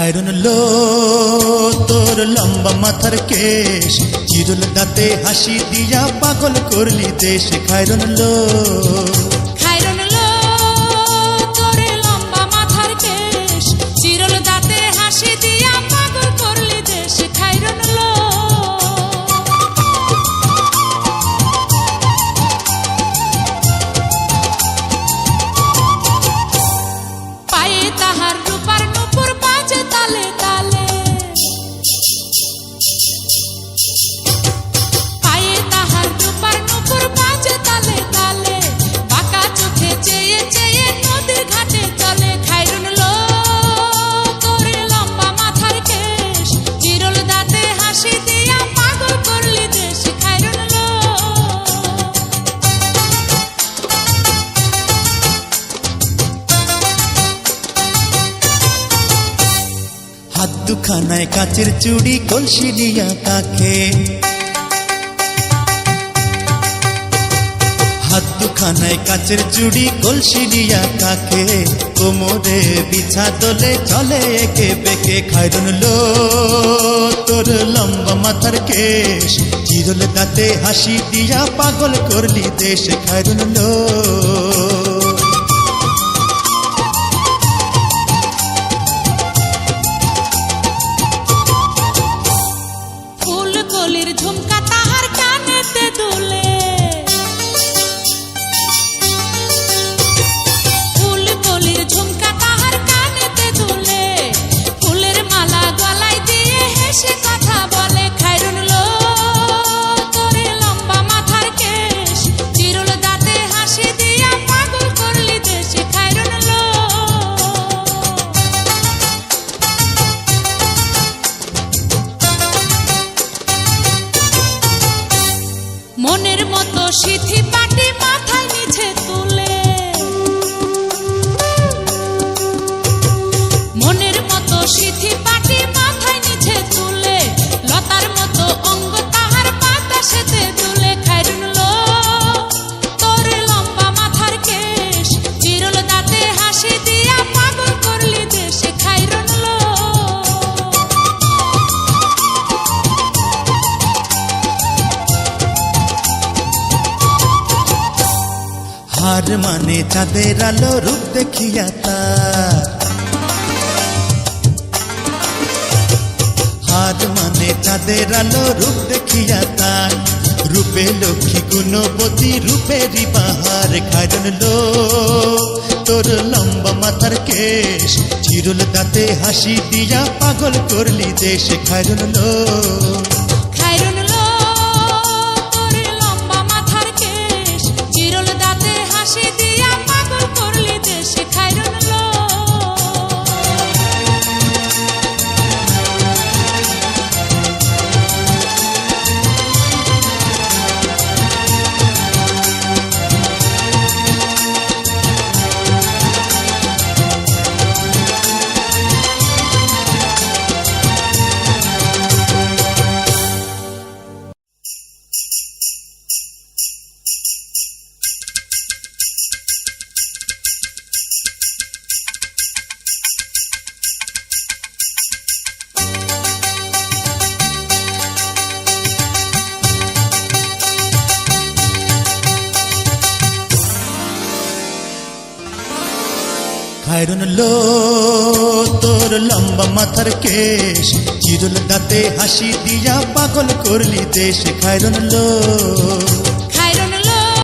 খায়রুন লো তোর লম্বা মাথার কেশ, চিরুল দাঁতে হাসি দিয়া পাগল করলি দেশ। খায়রুন লো তোর লম্বা মাথার কেশ, চিরুল দাঁতে হাসি দিয়া পাগল করলি দেশ। খায়রুন লো পায়ে তাহার রূপার নূপুর বাজে তালে তালে, পায়ে তাহার রূপার নূপুর বাজে তালে তালে, বাঁকা চোখে চেয়ে চেয়ে নদীর ঘাটে চলে। খায়রুন লো তোর লম্বা মাথার কেশ, চিরুল দাঁতে হাসি দিয়া পাগল করলি দেশ। খায়রুন লো হাত দুখানায় কাচের চুড়ি কলসি দিয়া কাকে, হাত দুখানায় কাচের চুড়ি কলসি দিয়া কাকে, কোমরে বিছা দোলে চলে একে বেঁকে। খায়রুন লো তোর লম্বা মাথার কেশ, চিরুল দাঁতে হাসি দিয়া পাগল করলি দেশ। খায়রুন লো ফুলকলির ঝুমকা তাহার কানেতে দুলে, ফুলকলির ঝুমকা তাহার কানেতে দুলে, ফুলের মালা গলায় দিয়ে হেসে কথা বলে। খায়রুন লো তোর লম্বা মাথার কেশ, চিরুল দাঁতে হাসি দিয়া পাগল করলি দেশ। খায়রুন লো মনের মতো সিথি পাটি মাথায় নিচে তুলে, মনের মতো সিথি পাটি মাথায় নিচে তুলে, লতার মতো অঙ্গ তাহার বাতাসেতে দুলে। খায়রুন লো তোর লম্বা মাথার কেশ, চিরুল দাঁতে হাসি দিয়া পাগল করলি দেশ। খায়রুন লো হার মানে চাঁদের আলো রূপ দেখিয়া তার, হার মানে চাঁদের আলো রূপ দেখিয়া তার, রূপে লক্ষ্মী গুণবতী রূপেরই বাহার। খায়রুন লো তোর লম্বা মাথার কেশ, চিরুল দাঁতে হাসি দিয়া পাগল করলি দেশ। খায়রুন লো খায়রুন লো তোর লম্বা মাথার কেশ, চিরুল দাঁতে হাসি দিয়া পাগল করলি দেশ। খায়রুন লো খায়রুন লো তোর লম্বা মাথার কেশ, চিরুল দাঁতে হাসি দিয়া পাগল করলি দেশ। খায়রুন লো